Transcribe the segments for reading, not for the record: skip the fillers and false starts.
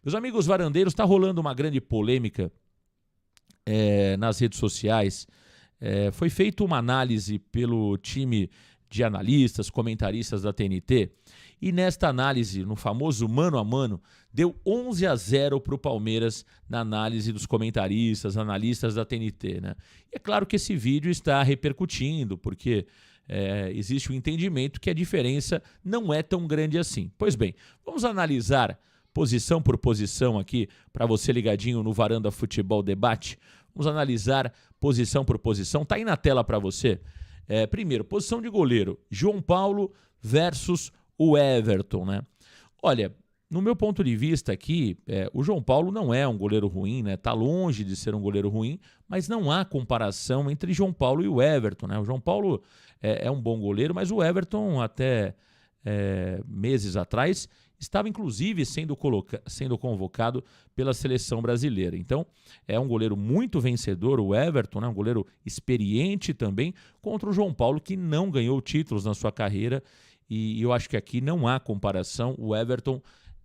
Meus amigos varandeiros, está rolando uma grande polêmica nas redes sociais. Foi feita uma análise pelo time de analistas, comentaristas da TNT, e nesta análise, no famoso mano a mano, deu 11-0 para o Palmeiras na análise dos comentaristas, analistas da TNT, né? E é claro que esse vídeo está repercutindo, porque existe um entendimento que a diferença não é tão grande assim. Pois bem, vamos analisar posição por posição aqui, para você ligadinho no Varanda Futebol Debate. Vamos analisar posição por posição. Tá aí na tela para você. Primeiro, posição de goleiro, João Paulo versus o Everton, né? Olha, no meu ponto de vista aqui, o João Paulo não é um goleiro ruim, né? Tá longe de ser um goleiro ruim, mas não há comparação entre João Paulo e o Everton, né? O João Paulo é um bom goleiro, mas o Everton até meses atrás estava inclusive sendo convocado pela seleção brasileira. Então, é um goleiro muito vencedor, o Everton, né? Um goleiro experiente também, contra o João Paulo, que não ganhou títulos na sua carreira, e eu acho que aqui não há comparação. O Everton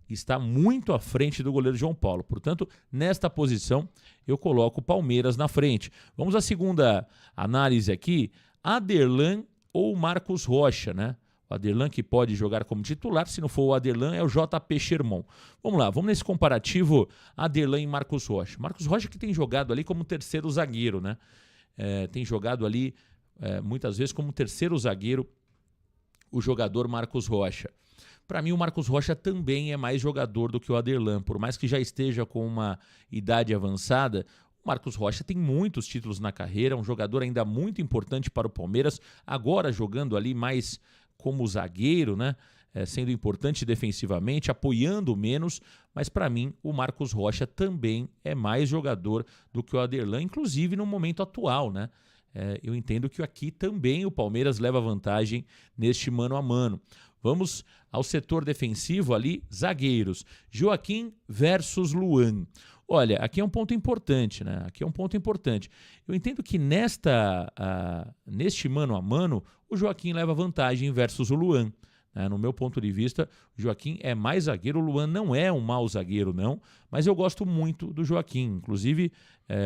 está muito à frente do goleiro João Paulo. Portanto, nesta posição, eu coloco o Palmeiras na frente. Vamos à segunda análise aqui, Aderlan ou Marcos Rocha, né? O Aderlan que pode jogar como titular, se não for o Aderlan é o JP Sherman. Vamos lá, vamos nesse comparativo Aderlan e Marcos Rocha. Marcos Rocha que tem jogado ali como terceiro zagueiro, né? Tem jogado ali muitas vezes como terceiro zagueiro o jogador Marcos Rocha. Para mim o Marcos Rocha também é mais jogador do que o Aderlan, por mais que já esteja com uma idade avançada. Marcos Rocha tem muitos títulos na carreira, é um jogador ainda muito importante para o Palmeiras, agora jogando ali mais como zagueiro, né? Sendo importante defensivamente, apoiando menos, mas para mim o Marcos Rocha também é mais jogador do que o Aderlan, inclusive no momento atual, né? Eu entendo que aqui também o Palmeiras leva vantagem neste mano a mano. Vamos ao setor defensivo ali, zagueiros. Joaquim versus Luan. Olha, aqui é um ponto importante, né? Aqui é um ponto importante. Eu entendo que neste mano a mano, o Joaquim leva vantagem versus o Luan. No meu ponto de vista, o Joaquim é mais zagueiro, o Luan não é um mau zagueiro, não, mas eu gosto muito do Joaquim. Inclusive,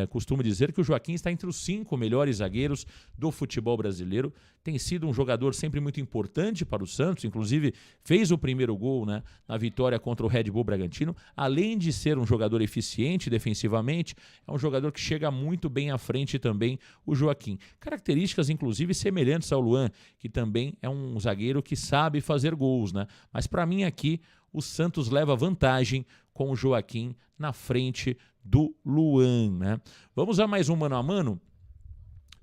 costumo dizer que o Joaquim está entre os 5 melhores zagueiros do futebol brasileiro. Tem sido um jogador sempre muito importante para o Santos, inclusive fez o primeiro gol, né, na vitória contra o Red Bull Bragantino. Além de ser um jogador eficiente defensivamente, é um jogador que chega muito bem à frente também, o Joaquim. Características, inclusive, semelhantes ao Luan, que também é um zagueiro que sabe fazer gols, né? Mas para mim aqui, o Santos leva vantagem com o Joaquim na frente do Luan, né? Vamos a mais um mano a mano?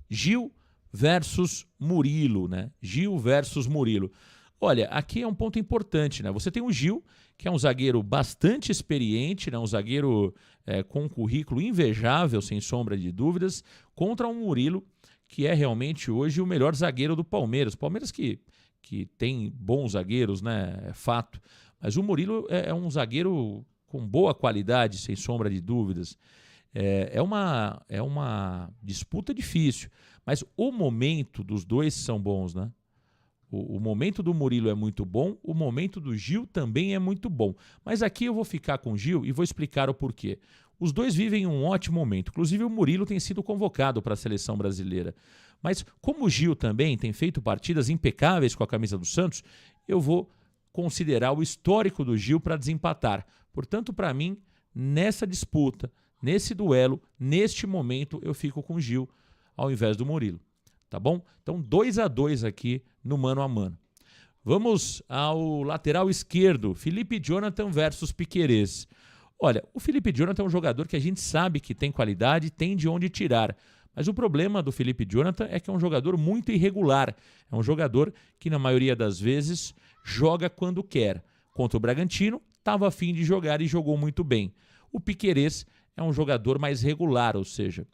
Gil versus Murilo, né? Gil versus Murilo. Olha, aqui é um ponto importante, né? Você tem o Gil, que é um zagueiro bastante experiente, né? Um zagueiro com um currículo invejável, sem sombra de dúvidas, contra um Murilo, que é realmente hoje o melhor zagueiro do Palmeiras. Palmeiras que tem bons zagueiros, né? É fato. Mas o Murilo é um zagueiro com boa qualidade, sem sombra de dúvidas. É uma disputa difícil, mas o momento dos dois são bons, né? O momento do Murilo é muito bom, o momento do Gil também é muito bom. Mas aqui eu vou ficar com o Gil e vou explicar o porquê. Os dois vivem um ótimo momento. Inclusive o Murilo tem sido convocado para a seleção brasileira. Mas como o Gil também tem feito partidas impecáveis com a camisa do Santos, eu vou considerar o histórico do Gil para desempatar. Portanto, para mim, nessa disputa, nesse duelo, neste momento, eu fico com o Gil ao invés do Murilo. Tá bom? Então, 2-2 aqui no mano a mano. Vamos ao lateral esquerdo, Felipe Jonathan versus Piquerez. Olha, o Felipe Jonathan é um jogador que a gente sabe que tem qualidade, tem de onde tirar. Mas o problema do Felipe Jonathan é que é um jogador muito irregular. É um jogador que, na maioria das vezes, joga quando quer. Contra o Bragantino, estava a fim de jogar e jogou muito bem. O Piquerez é um jogador mais regular, ou seja,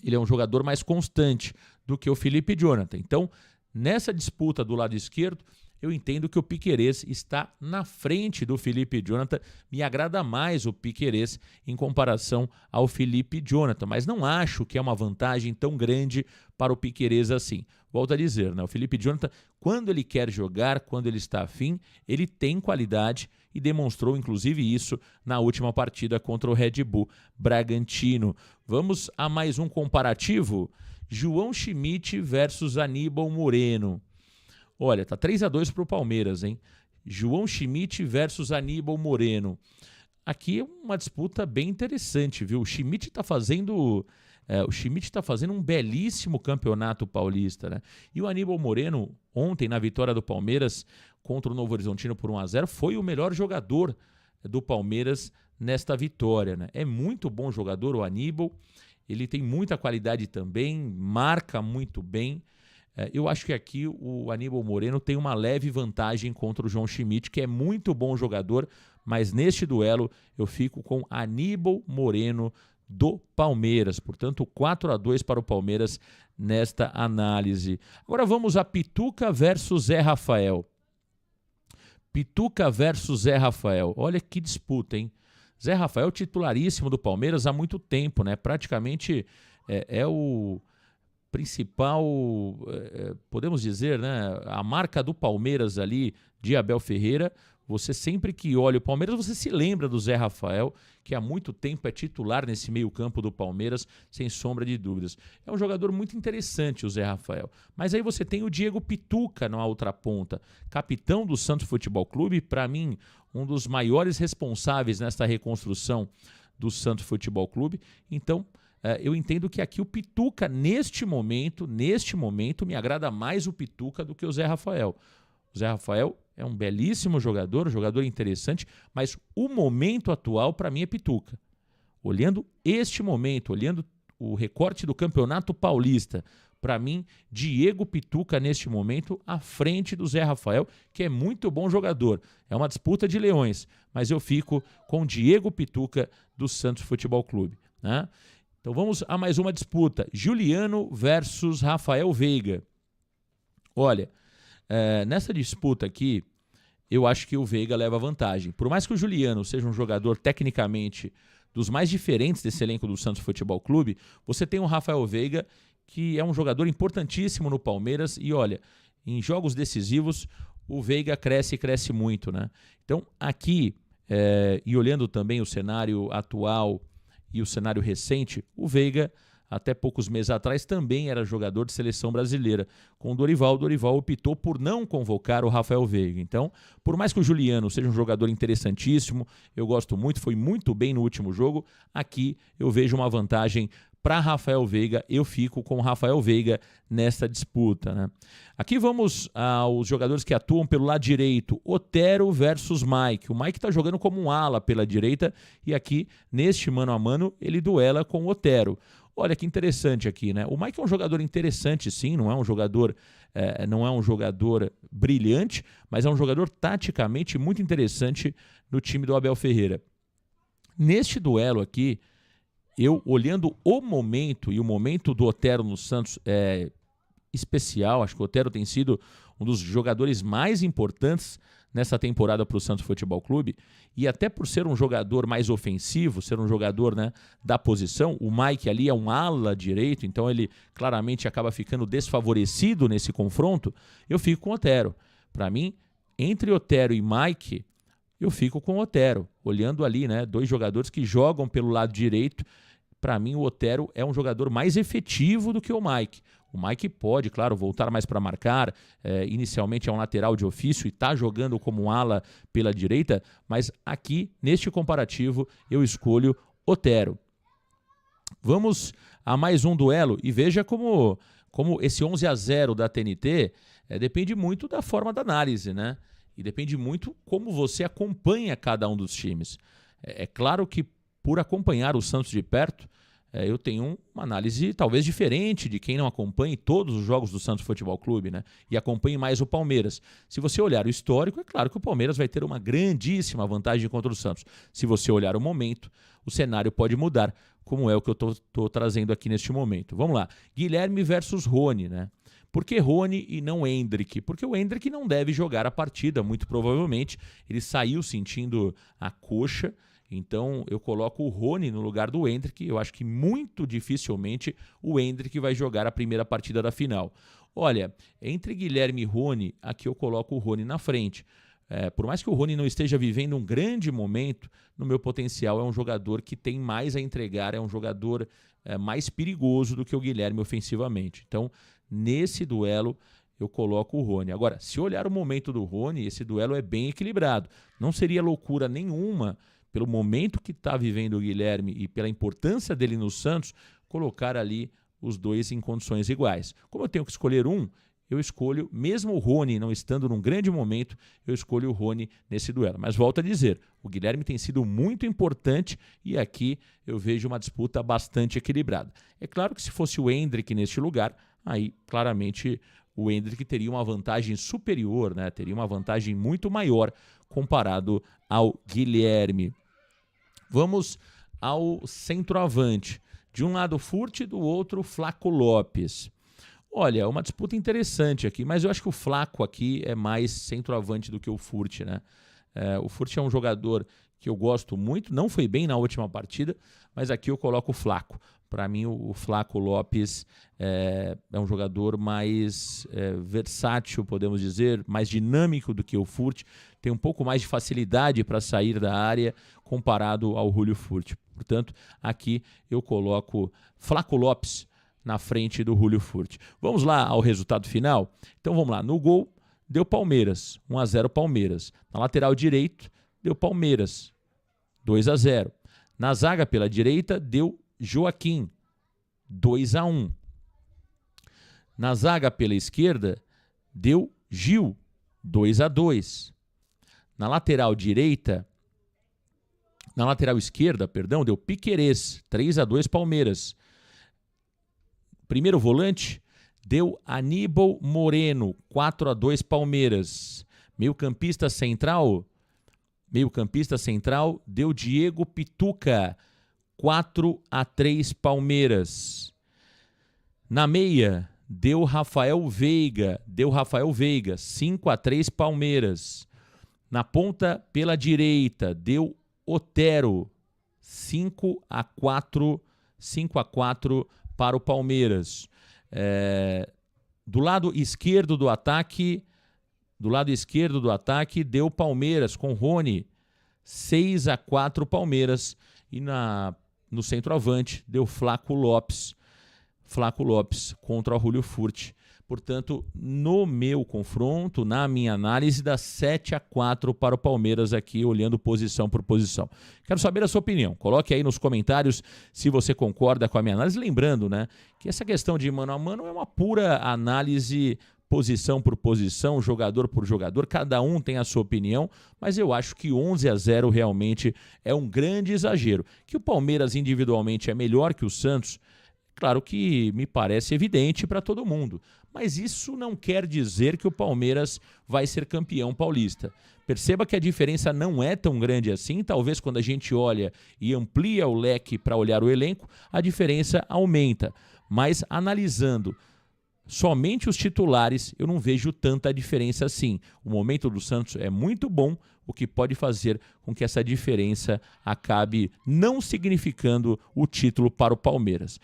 ele é um jogador mais constante do que o Felipe Jonathan. Então, nessa disputa do lado esquerdo, eu entendo que o Piquerez está na frente do Felipe Jonathan. Me agrada mais o Piquerez em comparação ao Felipe Jonathan, mas não acho que é uma vantagem tão grande para o Piquerez assim. Volto a dizer, né? O Felipe Jonathan, quando ele quer jogar, quando ele está afim, ele tem qualidade e demonstrou inclusive isso na última partida contra o Red Bull Bragantino. Vamos a mais um comparativo? João Schmidt versus Aníbal Moreno. Olha, tá 3-2 para o Palmeiras, hein? João Schmidt versus Aníbal Moreno. Aqui é uma disputa bem interessante, viu? O Schmidt está fazendo um belíssimo campeonato paulista, né? E o Aníbal Moreno, ontem, na vitória do Palmeiras contra o Novo Horizontino por 1-0, foi o melhor jogador do Palmeiras nesta vitória, né? É muito bom jogador o Aníbal, ele tem muita qualidade também, marca muito bem. Eu acho que aqui o Aníbal Moreno tem uma leve vantagem contra o João Schmidt, que é muito bom jogador, mas neste duelo eu fico com Aníbal Moreno do Palmeiras. Portanto, 4-2 para o Palmeiras nesta análise. Agora vamos a Pituca versus Zé Rafael. Pituca versus Zé Rafael. Olha que disputa, hein? Zé Rafael titularíssimo do Palmeiras há muito tempo, né? Praticamente é o principal, podemos dizer, né? A marca do Palmeiras ali, de Abel Ferreira. Você sempre que olha o Palmeiras, você se lembra do Zé Rafael, que há muito tempo é titular nesse meio-campo do Palmeiras, sem sombra de dúvidas. É um jogador muito interessante, o Zé Rafael. Mas aí você tem o Diego Pituca na outra ponta, capitão do Santos Futebol Clube, para mim, um dos maiores responsáveis nesta reconstrução do Santos Futebol Clube. Então, eu entendo que aqui o Pituca, neste momento, me agrada mais o Pituca do que o Zé Rafael. O Zé Rafael é um belíssimo jogador, jogador interessante, mas o momento atual para mim é Pituca. Olhando este momento, olhando o recorte do Campeonato Paulista, para mim, Diego Pituca neste momento à frente do Zé Rafael, que é muito bom jogador. É uma disputa de leões, mas eu fico com Diego Pituca do Santos Futebol Clube, né? Então vamos a mais uma disputa. Juliano versus Rafael Veiga. Olha, nessa disputa aqui, eu acho que o Veiga leva vantagem. Por mais que o Juliano seja um jogador tecnicamente dos mais diferentes desse elenco do Santos Futebol Clube, você tem o Rafael Veiga, que é um jogador importantíssimo no Palmeiras. E olha, em jogos decisivos, o Veiga cresce e cresce muito, né? Então aqui, e olhando também o cenário atual e o cenário recente, o Veiga, até poucos meses atrás, também era jogador de seleção brasileira. Com o Dorival optou por não convocar o Rafael Veiga. Então, por mais que o Juliano seja um jogador interessantíssimo, eu gosto muito, foi muito bem no último jogo, aqui eu vejo uma vantagem para Rafael Veiga, eu fico com o Rafael Veiga nesta disputa, né? Aqui vamos aos jogadores que atuam pelo lado direito, Otero versus Mike. O Mike está jogando como um ala pela direita e aqui, neste mano a mano, ele duela com o Otero. Olha que interessante aqui, né? O Mike é um jogador interessante, sim, não é um jogador brilhante, mas é um jogador taticamente muito interessante no time do Abel Ferreira. Neste duelo aqui, eu olhando o momento, e o momento do Otero no Santos é especial, acho que o Otero tem sido um dos jogadores mais importantes nessa temporada para o Santos Futebol Clube, e até por ser um jogador mais ofensivo, ser um jogador, né, da posição, o Mike ali é um ala direito, então ele claramente acaba ficando desfavorecido nesse confronto, eu fico com o Otero. Para mim, entre Otero e Mike, eu fico com o Otero. Olhando ali, né, dois jogadores que jogam pelo lado direito, para mim o Otero é um jogador mais efetivo do que o Mike. O Mike pode, claro, voltar mais para marcar, inicialmente é um lateral de ofício e está jogando como um ala pela direita, mas aqui, neste comparativo, eu escolho Otero. Vamos a mais um duelo e veja como esse 11-0 da TNT depende muito da forma da análise, né? E depende muito como você acompanha cada um dos times. É claro que por acompanhar o Santos de perto, eu tenho uma análise talvez diferente de quem não acompanha todos os jogos do Santos Futebol Clube, né? E acompanhe mais o Palmeiras. Se você olhar o histórico, é claro que o Palmeiras vai ter uma grandíssima vantagem contra o Santos. Se você olhar o momento, o cenário pode mudar, como é o que eu estou trazendo aqui neste momento. Vamos lá. Guilherme versus Rony, né? Por que Rony e não Endrick? Porque o Endrick não deve jogar a partida, muito provavelmente. Ele saiu sentindo a coxa, então eu coloco o Rony no lugar do Endrick. Eu acho que muito dificilmente o Endrick vai jogar a primeira partida da final. Olha, entre Guilherme e Rony, aqui eu coloco o Rony na frente. Por mais que o Rony não esteja vivendo um grande momento, no meu potencial é um jogador que tem mais a entregar, é um jogador mais perigoso do que o Guilherme ofensivamente. Então, nesse duelo, eu coloco o Rony. Agora, se olhar o momento do Rony, esse duelo é bem equilibrado. Não seria loucura nenhuma, pelo momento que está vivendo o Guilherme e pela importância dele no Santos, colocar ali os dois em condições iguais. Como eu tenho que escolher um, eu escolho, mesmo o Rony não estando num grande momento, eu escolho o Rony nesse duelo. Mas volto a dizer, o Guilherme tem sido muito importante e aqui eu vejo uma disputa bastante equilibrada. É claro que se fosse o Endrick neste lugar, aí claramente o Endrick teria uma vantagem superior, né? Teria uma vantagem muito maior comparado ao Guilherme. Vamos ao centroavante. De um lado Furt, do outro Flaco Lopes. Olha, uma disputa interessante aqui, mas eu acho que o Flaco aqui é mais centroavante do que o Furt, né? O Furt é um jogador que eu gosto muito, não foi bem na última partida, mas aqui eu coloco o Flaco. Para mim, o Flaco Lopes é um jogador mais versátil, podemos dizer, mais dinâmico do que o Furt, tem um pouco mais de facilidade para sair da área comparado ao Julio Furt. Portanto, aqui eu coloco Flaco Lopes na frente do Julio Furt. Vamos lá ao resultado final? Então vamos lá. No gol, deu Palmeiras, 1-0 Palmeiras. Na lateral direito, deu Palmeiras, 2-0. Na zaga pela direita, deu Joaquim, 2-1. Na zaga pela esquerda, deu Gil, 2-2. Na lateral esquerda, deu Piquerez, 3-2 Palmeiras. Primeiro volante, deu Aníbal Moreno, 4-2 Palmeiras. Meio-campista central, deu Diego Pituca, 4-3 Palmeiras. Na meia, deu Rafael Veiga, 5-3 Palmeiras. Na ponta pela direita, deu Otero, 5-4 para o Palmeiras. Do lado esquerdo do ataque, deu Palmeiras com Rony, 6-4 Palmeiras. E no centroavante deu Flaco Lopes contra o Julio Furt. Portanto, no meu confronto, na minha análise, dá 7-4 para o Palmeiras aqui, olhando posição por posição. Quero saber a sua opinião. Coloque aí nos comentários se você concorda com a minha análise. Lembrando, né, que essa questão de mano a mano é uma pura análise posição por posição, jogador por jogador. Cada um tem a sua opinião, mas eu acho que 11-0 realmente é um grande exagero. Que o Palmeiras individualmente é melhor que o Santos, claro que me parece evidente para todo mundo, mas isso não quer dizer que o Palmeiras vai ser campeão paulista. Perceba que a diferença não é tão grande assim, talvez quando a gente olha e amplia o leque para olhar o elenco, a diferença aumenta, mas analisando somente os titulares, eu não vejo tanta diferença assim. O momento do Santos é muito bom, o que pode fazer com que essa diferença acabe não significando o título para o Palmeiras.